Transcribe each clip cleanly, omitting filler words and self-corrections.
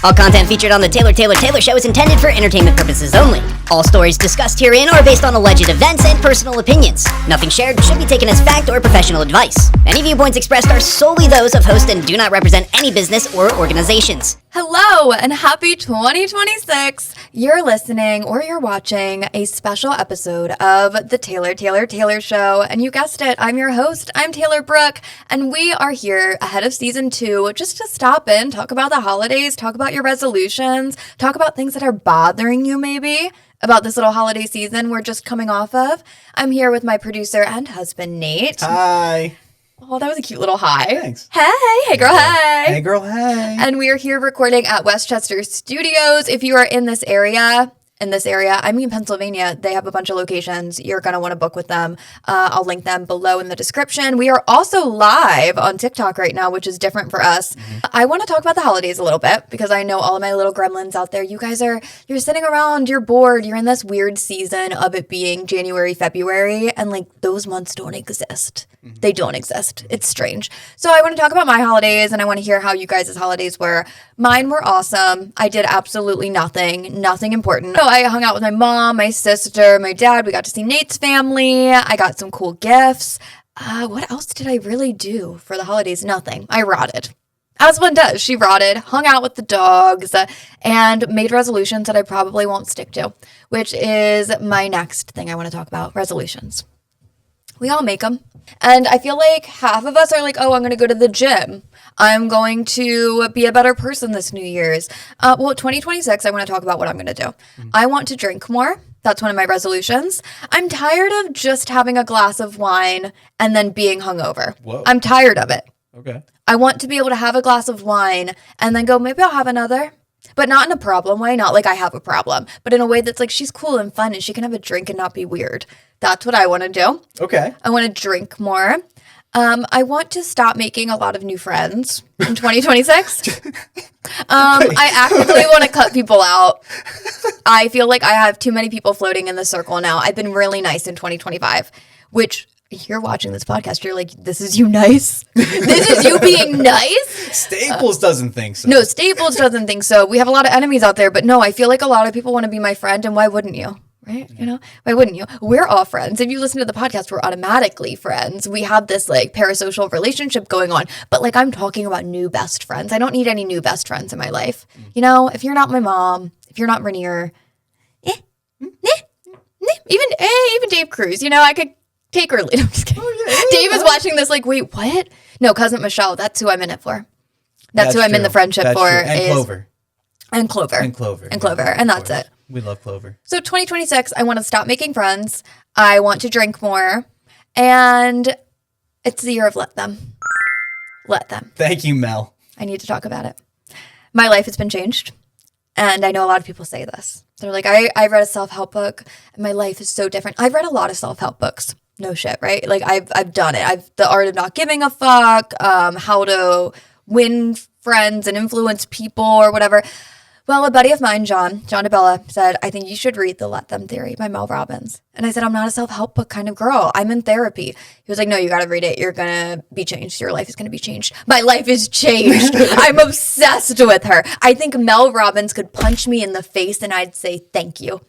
All content featured on the Taylor Show is intended for entertainment purposes only. All stories discussed herein are based on alleged events and personal opinions. Nothing shared should be taken as fact or professional advice. Any viewpoints expressed are solely those of host and do not represent any business or organizations. Hello and happy 2026. You're listening or you're watching a special episode of the Taylor Show. And you guessed it, I'm your host. I'm Taylor Brooke. And we are here ahead of season 2 just to stop in, talk about the holidays, talk about your resolutions, talk about things that are bothering you maybe about this little holiday season we're just coming off of. I'm here with my producer and husband, Nate. Hi. Oh, that was a cute little hi. Thanks. Hey girl, hey. Hey girl, hey. And we are here recording at Westchester Studios. If you are in this area, I mean Pennsylvania, they have a bunch of locations. You're going to want to book with them. I'll link them below in the description. We are also live on TikTok right now, which is different for us. I want to talk about the holidays a little bit because I know all of my little gremlins out there. You guys you're sitting around, you're bored, you're in this weird season of it being January, February, and like those months don't exist. They don't exist. It's strange. So I want to talk about my holidays and I want to hear how you guys' holidays were. Mine were awesome. I did absolutely nothing important. So I hung out with my mom, my sister, my dad. We got to see Nate's family. I got some cool gifts. What else did I really do for the holidays? Nothing. I rotted. As one does. She rotted, hung out with the dogs, and made resolutions that I probably won't stick to, which is my next thing I want to talk about, resolutions. We all make them. And I feel like half of us are like, oh, I'm going to go to the gym. I'm going to be a better person this New Year's. 2026, I want to talk about what I'm going to do. I want to drink more. That's one of my resolutions. I'm tired of just having a glass of wine and then being hungover. Whoa. I'm tired of it. Okay. I want to be able to have a glass of wine and then go, maybe I'll have another. But not in a problem way, not like I have a problem, but in a way that's like she's cool and fun and she can have a drink and not be weird. That's what I want to do. Okay. I want to drink more. I want to stop making a lot of new friends in 2026. I actively want to cut people out. I feel like I have too many people floating in the circle now. I've been really nice in 2025, which you're watching this podcast. You're like, this is you nice? This is you being nice? Staples doesn't think so. No, Staples doesn't think so. We have a lot of enemies out there, but no, I feel like a lot of people want to be my friend, and why wouldn't you? Right? You know, why wouldn't you? We're all friends. If you listen to the podcast, we're automatically friends. We have this like parasocial relationship going on, but like I'm talking about new best friends. I don't need any new best friends in my life. You know, if you're not my mom, if you're not Rainier, even Dave Cruz, you know, I could take her lead. I'm just kidding. Dave is watching this like, wait, what? No, cousin Michelle. That's who I'm in it for. That's who I'm in the friendship for. And Clover. And Clover. And that's it. We love Clover. So 2026, I want to stop making friends. I want to drink more. And it's the year of let them. Let them. Thank you, Mel. I need to talk about it. My life has been changed. And I know a lot of people say this. They're like, I read a self-help book and my life is so different. I've read a lot of self-help books. No shit, right? Like I've done it. The art of not giving a fuck, how to win friends and influence people or whatever. Well, a buddy of mine, John DeBella, said, I think you should read The Let Them Theory by Mel Robbins. And I said, I'm not a self-help book kind of girl. I'm in therapy. He was like, no, you got to read it. You're going to be changed. Your life is going to be changed. My life is changed. I'm obsessed with her. I think Mel Robbins could punch me in the face and I'd say, thank you.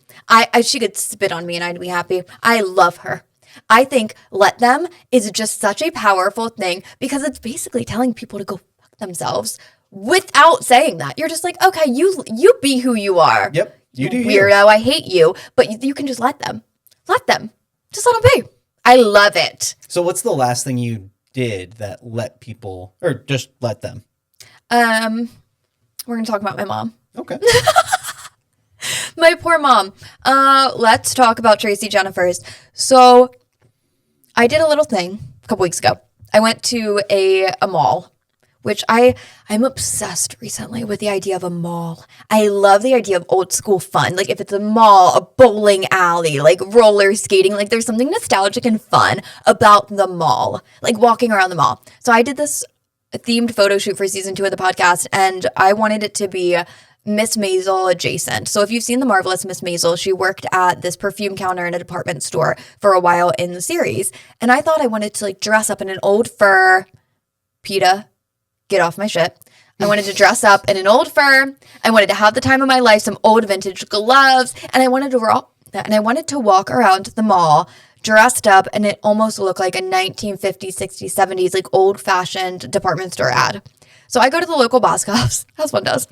She could spit on me and I'd be happy. I love her. I think Let Them is just such a powerful thing because it's basically telling people to go fuck themselves without saying that. You're just like, okay, you be who you are. Yep. You do. Weirdo. I hate you. But you can just let them. Let them. Just let them be. I love it. So what's the last thing you did that let people, or just let them? We're going to talk about my mom. Okay. My poor mom. Let's talk about Tracy Jenna first. So I did a little thing a couple weeks ago. I went to a mall, which I'm obsessed recently with the idea of a mall. I love the idea of old school fun. Like if it's a mall, a bowling alley, like roller skating, like there's something nostalgic and fun about the mall, like walking around the mall. So I did this themed photo shoot for season 2 of the podcast, and I wanted it to be Miss Maisel adjacent. So if you've seen The Marvelous Miss Maisel, she worked at this perfume counter in a department store for a while in the series. And I thought I wanted to like dress up in an old fur, PETA, get off my shit, I wanted to dress up in an old fur. I wanted to have the time of my life, some old vintage gloves, and I wanted to walk around the mall dressed up, and it almost looked like a 1950s, 60s, 70s, like old-fashioned department store ad. So I go to the local Boscov's, as one does,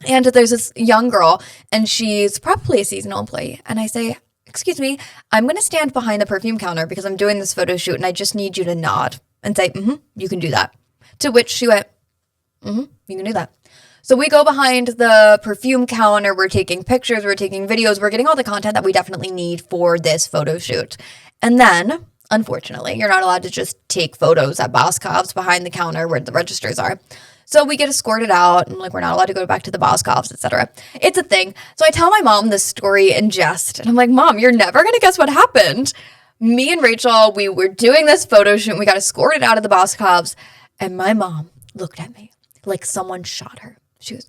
and there's this young girl, and she's probably a seasonal employee, and I say, excuse me, I'm going to stand behind the perfume counter because I'm doing this photo shoot, and I just need you to nod and say, you can do that. To which she went, you can do that. So we go behind the perfume counter. We're taking pictures. We're taking videos. We're getting all the content that we definitely need for this photo shoot. And then, unfortunately, you're not allowed to just take photos at Boscov's behind the counter where the registers are. So we get escorted out, and like we're not allowed to go back to the Boscov's, etc. It's a thing. So I tell my mom this story in jest, and I'm like, Mom, you're never gonna guess what happened. Me and Rachel, we were doing this photo shoot, and we got escorted out of the Boscov's, and my mom looked at me like someone shot her. She goes,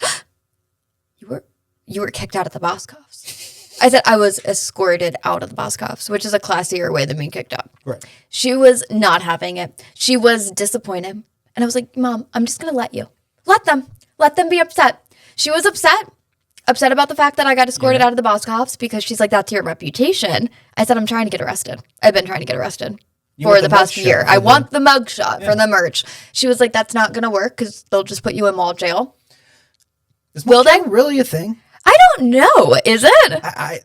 you were kicked out of the Boscov's. I said I was escorted out of the Boscov's, which is a classier way than being kicked out. Right. She was not having it. She was disappointed. And I was like, Mom, I'm just going to let you. Let them be upset. She was upset about the fact that I got escorted out of the Boscov's because she's like, that's your reputation. I said, I'm trying to get arrested. I've been trying to get arrested for the past year. I want the mugshot for the merch. She was like, that's not going to work because they'll just put you in mall jail. Will they? Really a thing? I don't know. Is it?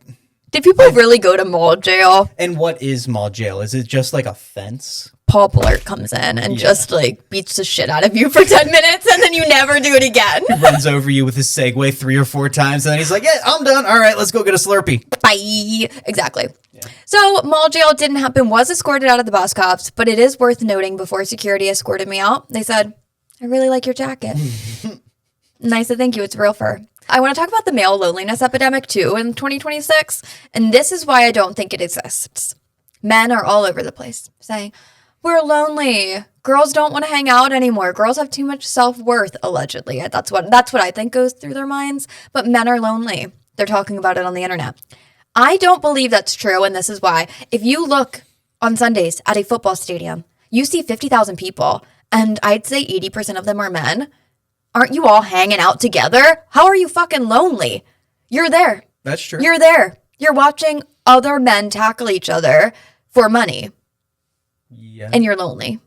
Did people really go to mall jail? And what is mall jail? Is it just like a fence? Paul Blart comes in and just like beats the shit out of you for 10 minutes and then you never do it again. He runs over you with his Segway 3 or 4 times and then he's like, yeah, I'm done. All right, let's go get a Slurpee. Bye. Exactly. Yeah. So mall jail didn't happen, was escorted out of the Boscov's, but it is worth noting before security escorted me out, they said, I really like your jacket. And I said, thank you. It's real fur. I want to talk about the male loneliness epidemic too in 2026. And this is why I don't think it exists. Men are all over the place saying, we're lonely. Girls don't want to hang out anymore. Girls have too much self-worth, allegedly. That's what I think goes through their minds. But men are lonely. They're talking about it on the internet. I don't believe that's true, and this is why. If you look on Sundays at a football stadium, you see 50,000 people, and I'd say 80% of them are men. Aren't you all hanging out together? How are you fucking lonely? You're there. That's true. You're there. You're watching other men tackle each other for money. Yeah. And you're lonely.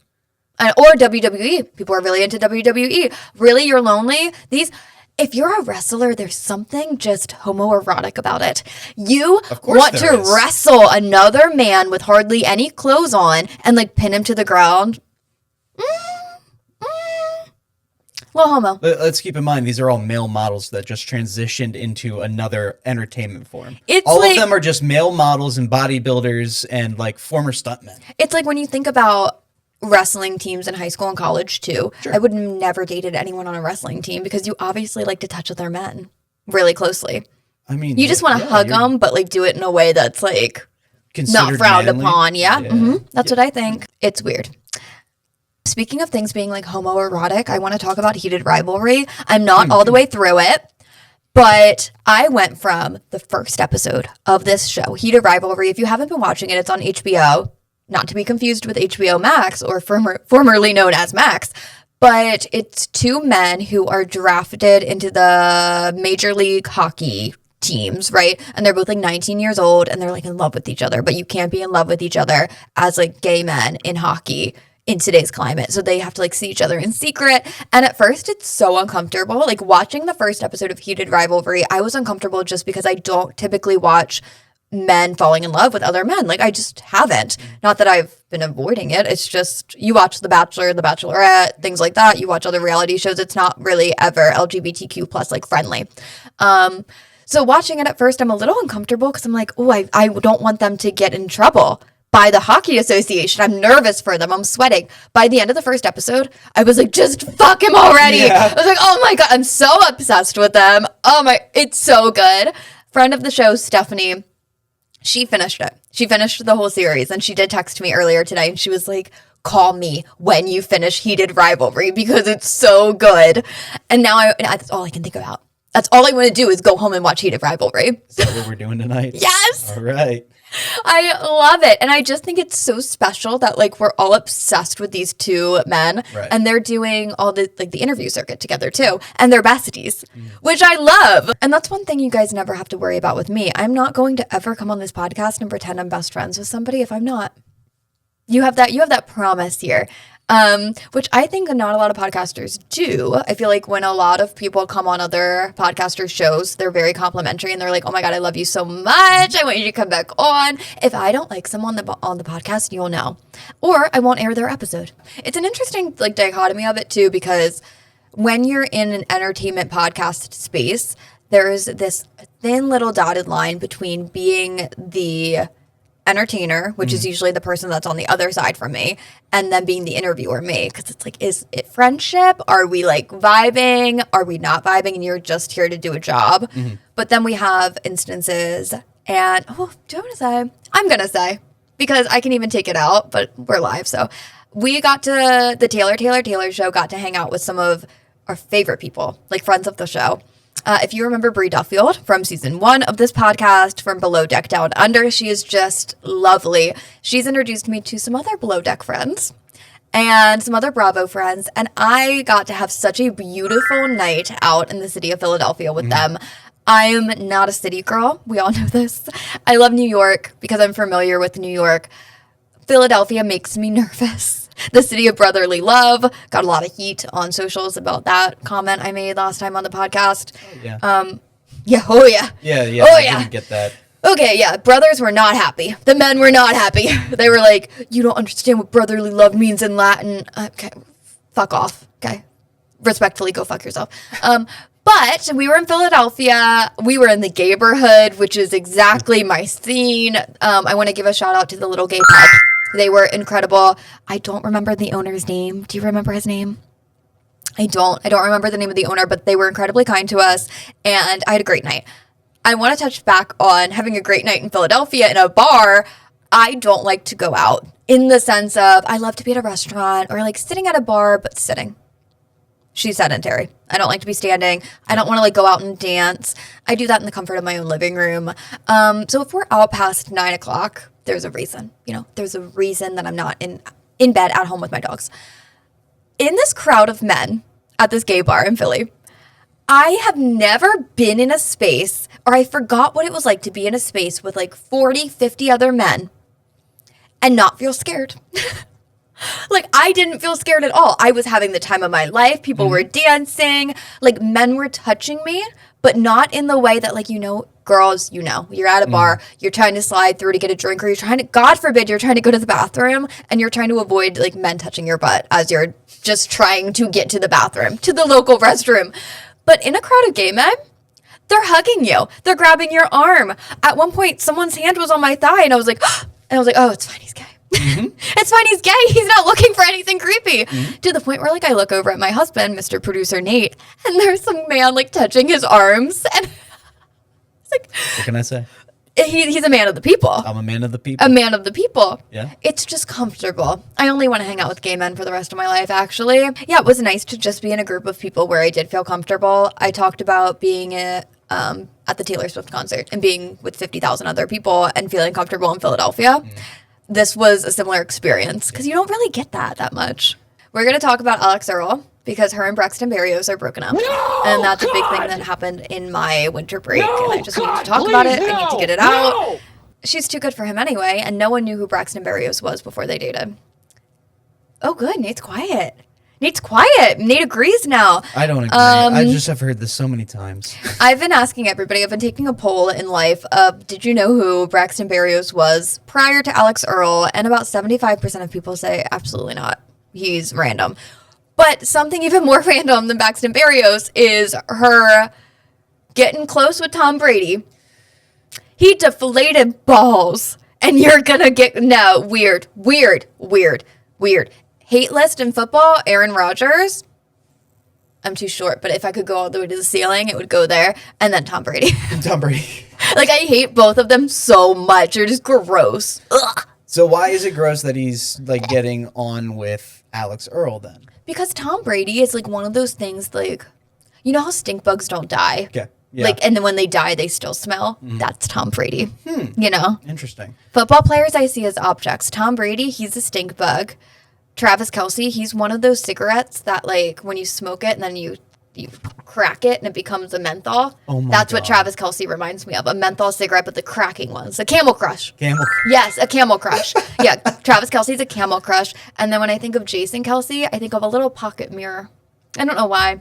Or WWE. People are really into WWE. Really, you're lonely? If you're a wrestler, there's something just homoerotic about it. You want to wrestle another man with hardly any clothes on and like pin him to the ground. Little homo. Let's keep in mind, these are all male models that just transitioned into another entertainment form. Of them are just male models and bodybuilders and like former stuntmen. It's like when you think about wrestling teams in high school and college too. Sure. I would have never dated anyone on a wrestling team because you obviously like to touch other men really closely. I mean, you just want to hug them, but like do it in a way that's like not frowned manly upon. Yeah. That's what I think. It's weird. Speaking of things being like homoerotic, I want to talk about Heated Rivalry. I'm not all the way through it, but I went from the first episode of this show, Heated Rivalry. If you haven't been watching it, it's on HBO, not to be confused with HBO Max or formerly known as Max, but it's 2 men who are drafted into the Major League Hockey teams, right? And they're both like 19 years old and they're like in love with each other, but you can't be in love with each other as like gay men in hockey in today's climate. So they have to like see each other in secret. And at first it's so uncomfortable. Like watching the first episode of Heated Rivalry, I was uncomfortable just because I don't typically watch men falling in love with other men. Like I just haven't. Not that I've been avoiding it. It's just you watch The Bachelor, The Bachelorette, things like that. You watch other reality shows. It's not really ever LGBTQ plus like friendly. So watching it at first, I'm a little uncomfortable because I'm like, oh, I don't want them to get in trouble by the Hockey Association. I'm nervous for them. I'm sweating. By the end of the first episode, I was like, just fuck him already. Yeah. I was like, oh my God, I'm so obsessed with them. Oh my, it's so good. Friend of the show, Stephanie, she finished it. She finished the whole series and she did text me earlier today and she was like, call me when you finish Heated Rivalry because it's so good. And now that's all I can think about. That's all I want to do is go home and watch Heated Rivalry. Is that what we're doing tonight? Yes. All right. I love it. And I just think it's so special that like we're all obsessed with these two men and they're doing all the like the interview circuit together too. And they're besties, which I love. And that's one thing you guys never have to worry about with me. I'm not going to ever come on this podcast and pretend I'm best friends with somebody if I'm not. You have that promise here. Which I think not a lot of podcasters do. I feel like when a lot of people come on other podcasters' shows, they're very complimentary and they're like, oh my God, I love you so much. I want you to come back on. If I don't like someone on the podcast, you'll know. Or I won't air their episode. It's an interesting like dichotomy of it too, because when you're in an entertainment podcast space, there's this thin little dotted line between being the entertainer, which is usually the person that's on the other side from me, and then being the interviewer, me, because it's like, is it friendship? Are we like vibing? Are we not vibing? And you're just here to do a job. But then we have instances, and do I want to say? I'm gonna say, because I can even take it out, but we're live, so we got to the Taylor show, got to hang out with some of our favorite people, like friends of the show. If you remember Brie Duffield from season 1 of this podcast, from Below Deck Down Under, she is just lovely. She's introduced me to some other Below Deck friends and some other Bravo friends, and I got to have such a beautiful night out in the city of Philadelphia with them. I'm not a city girl. We all know this. I love New York because I'm familiar with New York. Philadelphia makes me nervous. The city of brotherly love. Got a lot of heat on socials about that comment I made last time on the podcast. Yeah. Yeah. Oh, yeah. I didn't get that. Okay, yeah. Brothers were not happy. The men were not happy. They were like, you don't understand what brotherly love means in Latin. Okay, fuck off. Okay. Respectfully, go fuck yourself. But we were in Philadelphia. We were in the Gayborhood, which is exactly my scene. I want to give a shout out to the little gay pub. They were incredible. I don't remember the owner's name. Do you remember his name? I don't remember the name of the owner, but they were incredibly kind to us, and I had a great night. I want to touch back on having a great night in Philadelphia in a bar. I don't like to go out in the sense of I love to be at a restaurant or like sitting at a bar, but sitting. She's sedentary. I don't like to be standing. I don't want to like go out and dance. I do that in the comfort of my own living room. So if we're out past 9 o'clock, there's a reason. There's a reason that I'm not in bed at home with my dogs. In this crowd of men at this gay bar in Philly, I have never been in a space, or I forgot what it was like to be in a space with like 40, 50 other men and not feel scared. Like, I didn't feel scared at all. I was having the time of my life. People were dancing. Like, men were touching me, but not in the way that, like, girls, you're at a bar, you're trying to slide through to get a drink, or you're trying to, God forbid, you're trying to go to the bathroom, and you're trying to avoid, like, men touching your butt as you're just trying to get to the bathroom, to the local restroom. But in a crowd of gay men, they're hugging you. They're grabbing your arm. At one point, someone's hand was on my thigh, and I was like, oh, it's fine, he's gay. It's fine, he's gay. He's not looking for anything creepy. To the point where, like, I look over at my husband, Mr. Producer Nate, and there's some man, like, touching his arms. And it's like, what can I say? He's a man of the people. I'm a man of the people. A man of the people. Yeah. It's just comfortable. I only want to hang out with gay men for the rest of my life, actually. Yeah, it was nice to just be in a group of people where I did feel comfortable. I talked about being at the Taylor Swift concert and being with 50,000 other people and feeling comfortable in Philadelphia. This was a similar experience because you don't really get that much. We're going to talk about Alex Earl because her and Braxton Berrios are broken up. And that's a big thing that happened in my winter break. And I just need to talk about it. I need to get it out. She's too good for him anyway. And no one knew who Braxton Berrios was before they dated. Oh, good. Nate's quiet. Nate agrees now. I don't agree. I just have heard this so many times. I've been asking everybody. I've been taking a poll in life of, did you know who Braxton Berrios was prior to Alex Earl? And about 75% of people say, absolutely not. He's random. But something even more random than Braxton Berrios is her getting close with Tom Brady. He deflated balls. And you're going to get, no, weird. Hate list in football, Aaron Rodgers. I'm too short, but if I could go all the way to the ceiling, it would go there. And then Tom Brady. Like, I hate both of them so much. They're just gross. Ugh. So why is it gross that he's, like, getting on with Alex Earl then? Because Tom Brady is, like, one of those things, like, you know how stink bugs don't die? Okay. Yeah. Like, and then when they die, they still smell. That's Tom Brady. You know? Interesting. Football players I see as objects. Tom Brady, he's a stink bug. Travis Kelce, he's one of those cigarettes that, like, when you smoke it and then you crack it and it becomes a menthol. Oh my That's God. what Travis Kelce reminds me of. A menthol cigarette, but the cracking ones. A Camel Crush. Camel Crush. Yes, a Camel Crush. Yeah, Travis Kelce's a Camel Crush. And then when I think of Jason Kelce, I think of a little pocket mirror. I don't know why.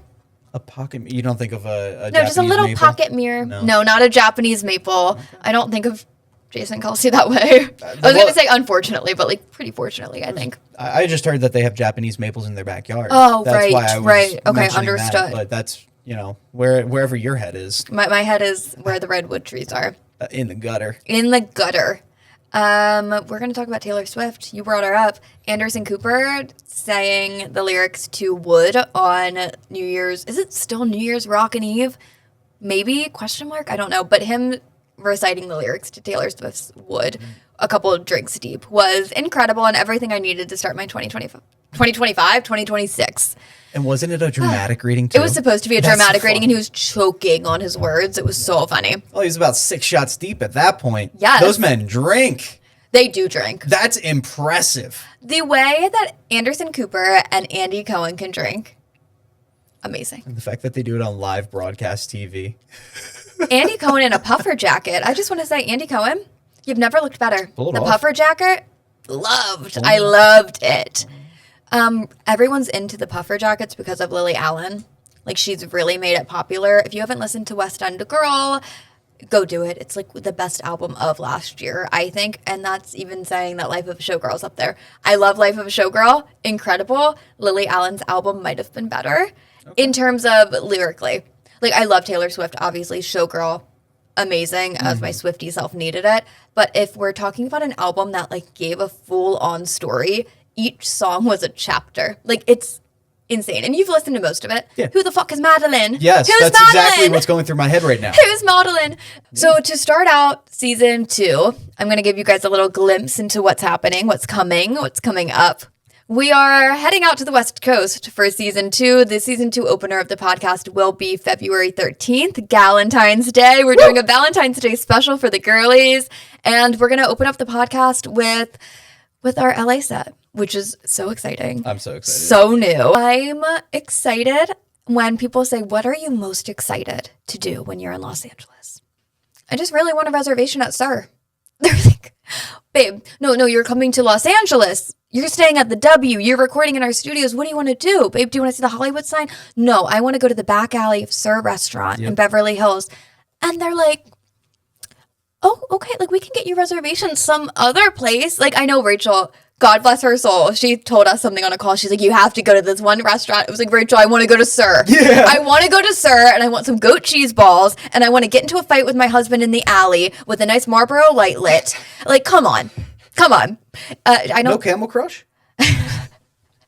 A pocket. You don't think of a No, just a little maple? pocket mirror. No, not a Japanese maple. Okay. I don't think of Jason Kelce that way. I was going to say unfortunately, but like pretty fortunately, I think. I just heard that they have Japanese maples in their backyard. Oh, that's right, why I was right. Okay, mentioning understood. That, but that's, you know, wherever your head is. My head is where the redwood trees are. In the gutter. In the gutter. We're going to talk about Taylor Swift. You brought her up. Anderson Cooper sang the lyrics to Wood on New Year's. Is it still New Year's Rockin' Eve? Maybe? Question mark? I don't know. But him reciting the lyrics to Taylor Swift's Wood, a couple of drinks deep, was incredible and everything I needed to start my 2026. And wasn't it a dramatic reading too? It was supposed to be a dramatic reading, and he was choking on his words. It was so funny. Well, he was about 6 shots deep at that point. Yes. Those men drink. They do drink. That's impressive. The way that Anderson Cooper and Andy Cohen can drink, amazing. And the fact that they do it on live broadcast TV. Andy Cohen in a puffer jacket. I just want to say, Andy Cohen, you've never looked better. Pull it the off. Puffer jacket, loved. I loved it. Everyone's into the puffer jackets because of Lily Allen. Like, she's really made it popular. If you haven't listened to West End Girl, go do it. It's like the best album of last year, I think. And that's even saying that Life of a Showgirl's up there. I love Life of a Showgirl. Incredible. Lily Allen's album might have been better in terms of lyrically. Like, I love Taylor Swift, obviously. Showgirl, amazing, as my Swiftie self needed it. But if we're talking about an album that, like, gave a full-on story, each song was a chapter. Like, it's insane. And you've listened to most of it. Yeah. Who the fuck is Madeline? Yes, Who's that's Madeline? exactly what's going through my head right now. Who's Madeline? So to start out season 2, I'm going to give you guys a little glimpse into what's happening, what's coming up. We are heading out to the West Coast for season 2. The season 2 opener of the podcast will be February 13th, Galentine's Day. We're doing a Valentine's Day special for the girlies, and we're going to open up the podcast with our LA set, which is so exciting. I'm so excited. So new. I'm excited when people say, what are you most excited to do when you're in Los Angeles? I just really want a reservation at Sir. They're like, babe, no, you're coming to Los Angeles. You're staying at the W. You're recording in our studios. What do you want to do? Babe, do you want to see the Hollywood sign? No, I want to go to the back alley of Sir Restaurant in Beverly Hills. And they're like, oh, okay, like we can get you reservations some other place. Like, I know Rachel, God bless her soul, she told us something on a call. She's like, you have to go to this one restaurant. It was like, Rachel, I want to go to Sir. Yeah. I want to go to Sir, and I want some goat cheese balls, and I want to get into a fight with my husband in the alley with a nice Marlboro light lit. Like, come on. I know. No Camel Crush?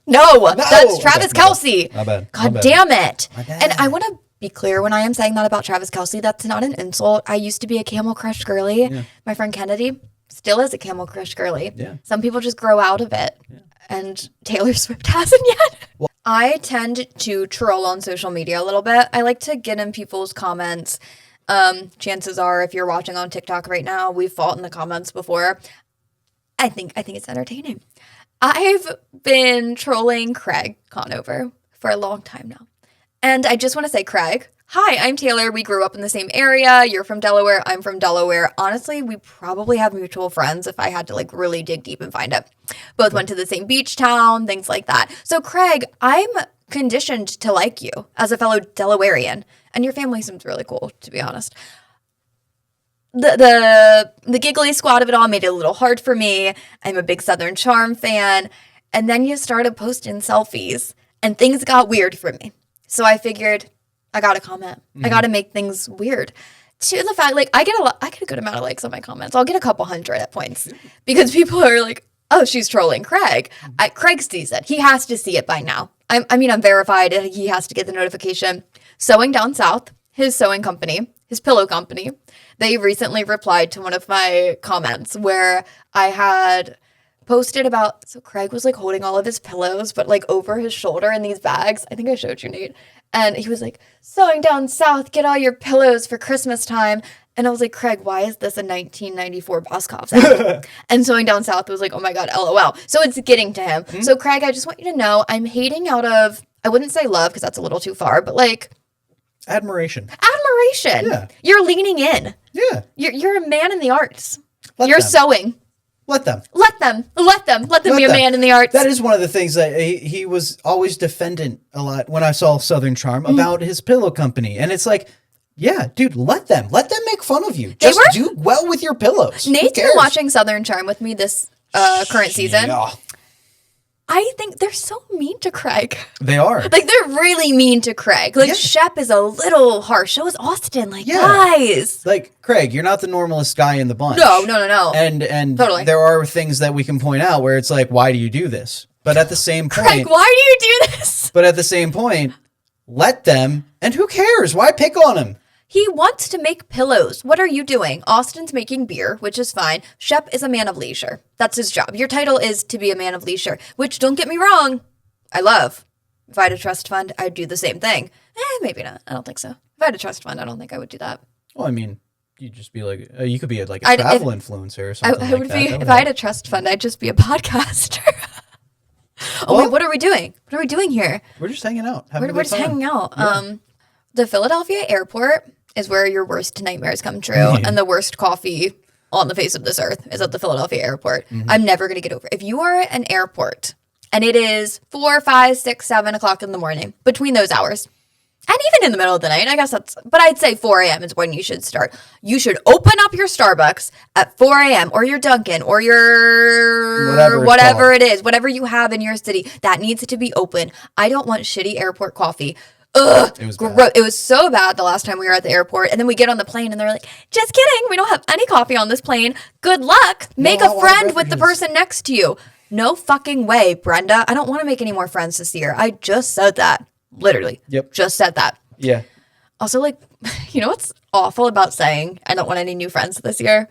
No, that's Travis okay, Kelce. My bad. God damn it. My bad. And I want to be clear when I am saying that about Travis Kelce, that's not an insult. I used to be a Camel Crush girly. Yeah. My friend Kennedy still is a Camel Crush girly. Yeah. Some people just grow out of it. Yeah. And Taylor Swift hasn't yet. Well, I tend to troll on social media a little bit. I like to get in people's comments. Chances are, if you're watching on TikTok right now, we've fought in the comments before. I think it's entertaining. I've been trolling Craig Conover for a long time now. And I just want to say, Craig, hi, I'm Taylor. We grew up in the same area. You're from Delaware. I'm from Delaware. Honestly, we probably have mutual friends if I had to like really dig deep and find it. Both went to the same beach town, things like that. So Craig, I'm conditioned to like you as a fellow Delawarean. And your family seems really cool, to be honest. The giggly squad of it all made it a little hard for me. I'm a big Southern Charm fan. And then you started posting selfies and things got weird for me. So I figured I got to comment. I got to make things weird. To the fact, like, I get a good amount of likes on my comments. I'll get a couple hundred at points because people are like, oh, she's trolling Craig. Craig sees it. He has to see it by now. I'm verified. And he has to get the notification. Sewing Down South, his sewing company, his pillow company, they recently replied to one of my comments where I had posted about, so Craig was like holding all of his pillows, but like over his shoulder in these bags. I think I showed you, Nate. And he was like, sewing down south, get all your pillows for Christmas time. And I was like, Craig, why is this a 1994 Boscov's ad? And Sewing Down South was like, oh my God, LOL. So it's getting to him. So Craig, I just want you to know I'm hating out of, I wouldn't say love because that's a little too far, but like. Admiration. Yeah. You're leaning in. Yeah. You're a man in the arts. Let You're them. sewing. Let them be a man in the arts. That is one of the things that he was always defendant a lot when I saw Southern Charm about his pillow company. And it's like, yeah, dude, let them make fun of you. Just do well with your pillows. Nate's been watching Southern Charm with me this current season. Yeah. I think they're so mean to Craig. They are. Like, they're really mean to Craig. Like, Shep is a little harsh. So is Austin. Like, guys. Like, Craig, you're not the normalest guy in the bunch. No. And totally. There are things that we can point out where it's like, why do you do this? But at the same point. Craig, why do you do this? But at the same point, let them. And who cares? Why pick on him? He wants to make pillows. What are you doing? Austin's making beer, which is fine. Shep is a man of leisure. That's his job. Your title is to be a man of leisure, which, don't get me wrong, I love. If I had a trust fund, I'd do the same thing. Maybe not. I don't think so. If I had a trust fund, I don't think I would do that. Well, I mean, you'd just be like, you could be like a travel influencer or something I would be, if I had a trust fund, I'd just be a podcaster. Wait, what are we doing? What are we doing here? We're just hanging out. We're just hanging out. Yeah. The Philadelphia airport is where your worst nightmares come true, and the worst coffee on the face of this earth is at the Philadelphia airport. I'm never going to get over it. If you are at an airport and it is 4, 5, 6, 7 o'clock in the morning, between those hours, and even in the middle of the night, I guess but I'd say 4 a.m. is when you should start. You should open up your Starbucks at 4 a.m. or your Dunkin' or your whatever it is, whatever you have in your city, that needs to be open. I don't want shitty airport coffee. Ugh, it was gross. It was so bad the last time we were at the airport, and then we get on the plane and they're like, just kidding, we don't have any coffee on this plane. Good luck. Make a friend with the person next to you. No fucking way, Brenda. I don't want to make any more friends this year. I just said that. Literally. Yep. Just said that. Yeah. Also, like, you know what's awful about saying I don't want any new friends this year?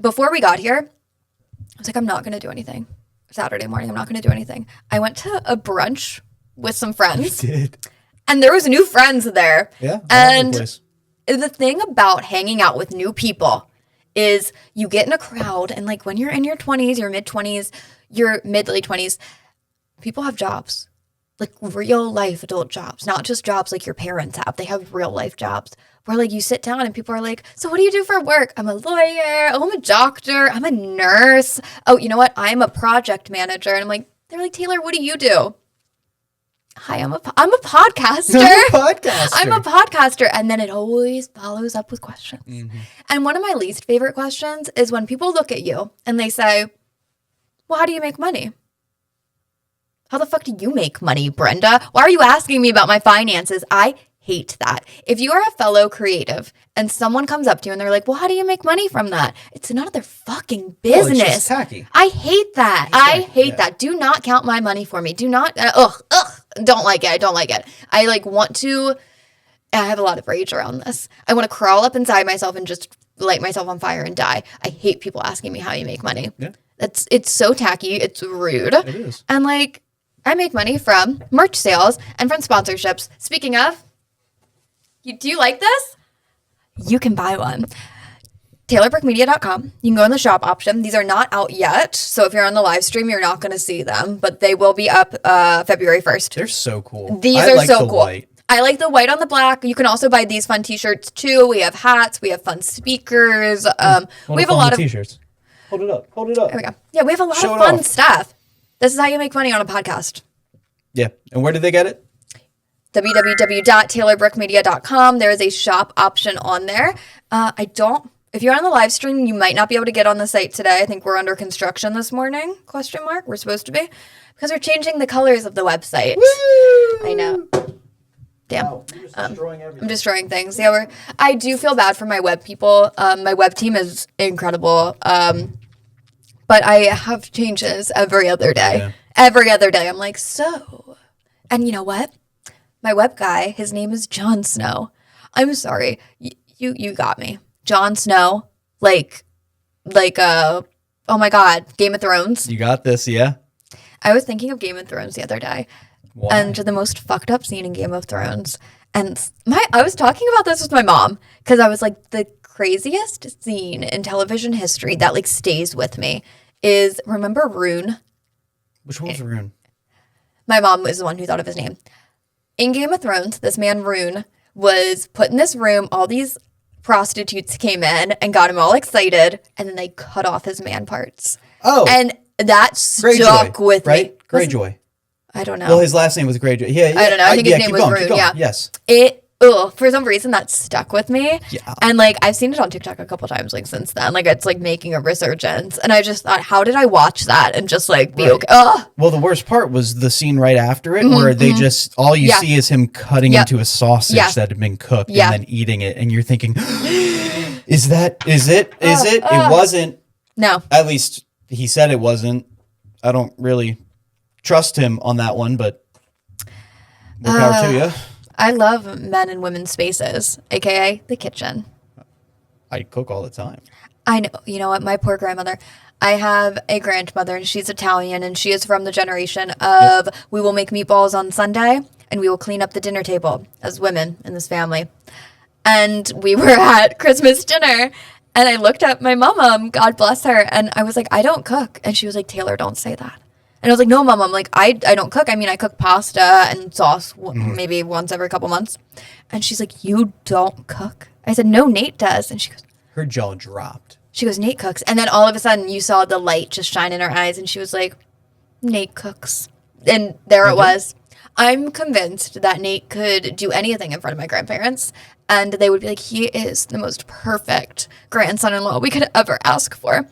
Before we got here, I was like, I'm not going to do anything. Saturday morning, I'm not going to do anything. I went to a brunch with some friends. You did. And there was new friends there. Yeah. And the thing about hanging out with new people is you get in a crowd, and like when you're in your 20s, your mid-20s, your mid-late 20s, people have jobs. Like real life adult jobs, not just jobs like your parents have. They have real life jobs where like you sit down and people are like, so what do you do for work? I'm a lawyer. Oh, I'm a doctor. I'm a nurse. Oh, you know what? I'm a project manager. And I'm like, they're like, Taylor, what do you do? Hi, I'm a podcaster. I'm a podcaster. And then it always follows up with questions. Mm-hmm. And one of my least favorite questions is when people look at you and they say, well, how do you make money? How the fuck do you make money, Brenda? Why are you asking me about my finances? I hate that. If you are a fellow creative and someone comes up to you and they're like, well, how do you make money from that? It's none of their fucking business. It's just tacky. I hate that. I hate that. Do not count my money for me. Do not. Don't like it. I don't like it. I like want to. I have a lot of rage around this. I want to crawl up inside myself and just light myself on fire and die. I hate people asking me how you make money. Yeah. It's so tacky. It's rude. It is. And like, I make money from merch sales and from sponsorships. Speaking of, do you like this? You can buy one. TaylorBrookMedia.com. You can go in the shop option. These are not out yet, so if you're on the live stream, you're not going to see them, but they will be up February 1st. They're so cool. These are so cool. White. I like the white on the black. You can also buy these fun t-shirts too. We have hats. We have fun speakers. We have a lot of t-shirts. Hold it up. There we go. Yeah, we have a lot of fun stuff. This is how you make money on a podcast. Yeah. And where did they get it? www.taylorbrookmedia.com. There is a shop option on there. If you're on the live stream, you might not be able to get on the site today. I think we're under construction this morning, ? We're supposed to be. Because we're changing the colors of the website. Woo! I know. Damn. Wow, you're just destroying everything. I'm destroying things. Yeah, I do feel bad for my web people. My web team is incredible. But I have changes every other day. Yeah. Every other day. I'm like, so. And you know what? My web guy, his name is Jon Snow. I'm sorry. You got me. Jon Snow, like Oh my God, Game of Thrones. You got this, yeah? I was thinking of Game of Thrones the other day. Why? And the most fucked up scene in Game of Thrones. And I was talking about this with my mom because I was like, the craziest scene in television history that like stays with me is, remember Rune? Which one was Rune? My mom is the one who thought of his name. In Game of Thrones, this man Rune was put in this room. All these prostitutes came in and got him all excited, and then they cut off his man parts. Oh. And that stuck with right? me. Greyjoy. I don't know. Well, his last name was Greyjoy. Yeah, I don't know. I think his name was keep Rune. going. Yeah. Yes. For some reason that stuck with me. Yeah. And like I've seen it on TikTok a couple times like since then. Like it's like making a resurgence. And I just thought, how did I watch that and just like be okay? Ugh. Well, the worst part was the scene right after it where they just, all you see is him cutting into a sausage that had been cooked and then eating it. And you're thinking, is it? It wasn't. No. At least he said it wasn't. I don't really trust him on that one, but more power to you. I love men and women's spaces, aka the kitchen. I cook all the time. I know. You know what? My poor grandmother. I have a grandmother and she's Italian and she is from the generation of we will make meatballs on Sunday and we will clean up the dinner table as women in this family. And we were at Christmas dinner and I looked at my mom, God bless her, and I was like, I don't cook. And she was like, Taylor, don't say that. And I was like, no, Mom, I'm like, I don't cook. I mean, I cook pasta and sauce maybe once every couple months. And she's like, you don't cook? I said, no, Nate does. And she goes, her jaw dropped. She goes, Nate cooks. And then all of a sudden you saw the light just shine in her eyes. And she was like, Nate cooks. And there it was. I'm convinced that Nate could do anything in front of my grandparents. And they would be like, he is the most perfect grandson-in-law we could ever ask for.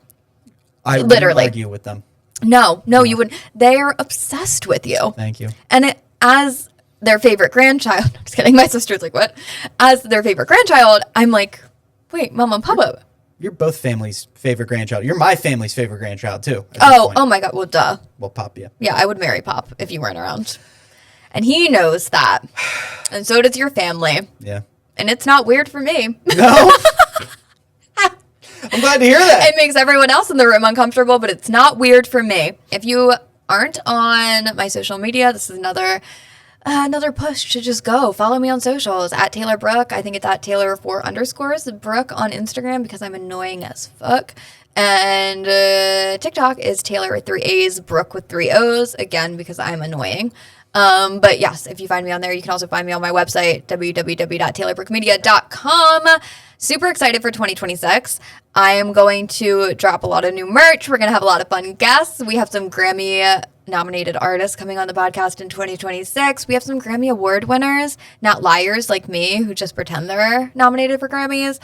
I literally wouldn't argue with them. No, you wouldn't. They are obsessed with you. Thank you. And as their favorite grandchild, I'm just kidding, my sister's like, what? As their favorite grandchild, I'm like, wait, Mama and Papa. You're both family's favorite grandchild. You're my family's favorite grandchild, too. Oh my God, well, duh. Well, Pop, yeah. Yeah, I would marry Pop if you weren't around. And he knows that. And so does your family. Yeah. And it's not weird for me. No? I'm glad to hear that. It makes everyone else in the room uncomfortable, but it's not weird for me. If you aren't on my social media, this is another push to just go. Follow me on socials, at Taylor Brook. I think it's at Taylor4_ Brook on Instagram because I'm annoying as fuck. And TikTok is Taylor with 3 A's, Brook with 3 O's, again, because I'm annoying. But yes, if you find me on there, you can also find me on my website, www.taylorbrookmedia.com. Super excited for 2026. I am going to drop a lot of new merch. We're going to have a lot of fun guests. We have some Grammy nominated artists coming on the podcast in 2026. We have some Grammy Award winners, not liars like me who just pretend they're nominated for Grammys.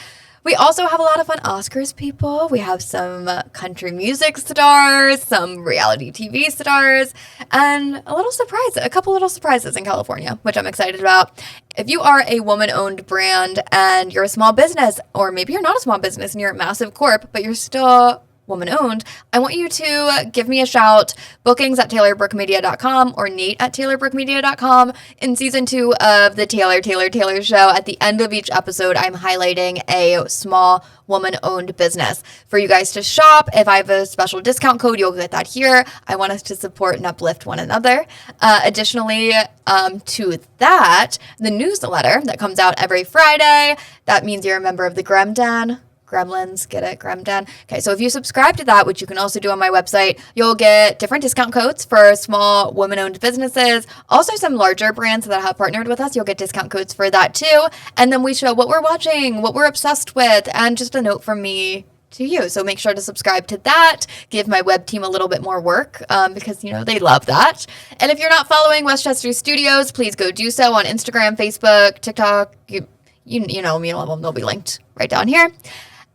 We also have a lot of fun Oscars people. We have some country music stars, some reality TV stars, and a couple little surprises in California, which I'm excited about. If you are a woman-owned brand and you're a small business, or maybe you're not a small business and you're a massive corp, but you're still woman-owned, I want you to give me a shout. Bookings at taylorbrookmedia.com or Nate at taylorbrookmedia.com. In season 2 of the Taylor Show, at the end of each episode, I'm highlighting a small woman-owned business for you guys to shop. If I have a special discount code, you'll get that here. I want us to support and uplift one another. Additionally, to that, the newsletter that comes out every Friday, that means you're a member of the Gremlins, get it? Gremden. Okay, so if you subscribe to that, which you can also do on my website, you'll get different discount codes for small women-owned businesses. Also, some larger brands that have partnered with us, you'll get discount codes for that too. And then we show what we're watching, what we're obsessed with, and just a note from me to you. So make sure to subscribe to that. Give my web team a little bit more work because, they love that. And if you're not following Westchester Studios, please go do so on Instagram, Facebook, TikTok. You know me, they'll be linked right down here.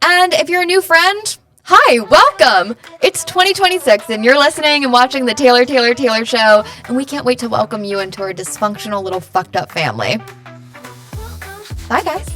And if you're a new friend, hi, welcome. It's 2026 and you're listening and watching the Taylor Show, and we can't wait to welcome you into our dysfunctional little fucked up family. Bye, guys.